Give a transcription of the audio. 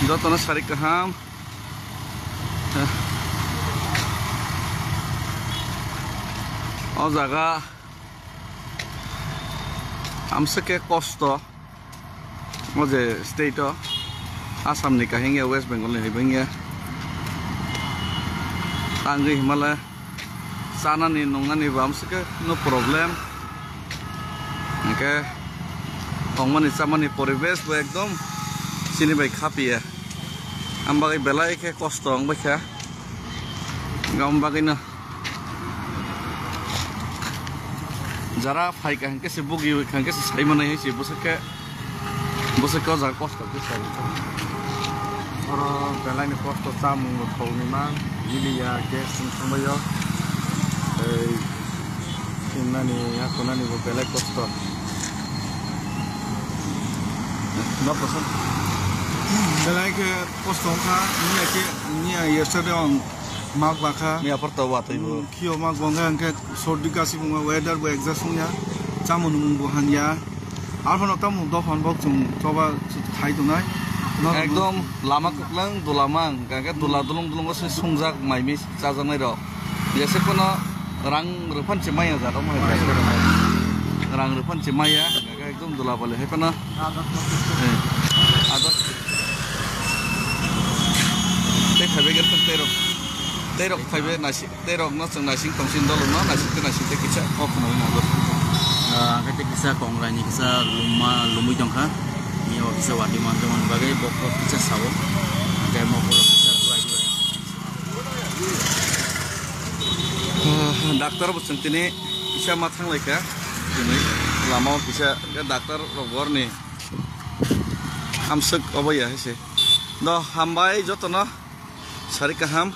Jotona sari kaham. O jaga amsake kosto o je state o Assam ni kahingya West Bengal ni hibingya tangri Himalaya sana ni nongani amsake no problem okay tongmani samani poribesh bo ekdom sini bai khapiya ambagai belai ke kosto ang baikha gambagai na jara phai ka hanke se bugi hanke se sai manai se busake jar kosto ke sai oro belai ni kosto samung thoni mang ilia ke sungmayo kunani bo belai kosto no person belai ke kosto kha ni yesterday on mak bakha mi aporta wa taibo kio mak bonga hanke sordi kasi bunga weather bo exasungya chamun bo hanya alfano tam do phon bok chung toba thai tunai ekdom lama kuklang dulamang kangke dulung se sungjak maimi chajangai ro jese kono rang rupan cemaya jaro mai rang rupan cemaya kangke ekdom dula bole he kono adat te khabe ger terok khabe nasi terok no chung nasi tongsin dolo no nasi te kicha opno na adat kete kisah kongrani kisah lumui dongkha ni o kisah wadi manteman bagai bokro kisah sawo kayak mau pulang kisah dua dokter busentini kisah matang leka ini lama kisah ke dokter rogor nih hamsek apa ya sih no hambai jotono sari kaham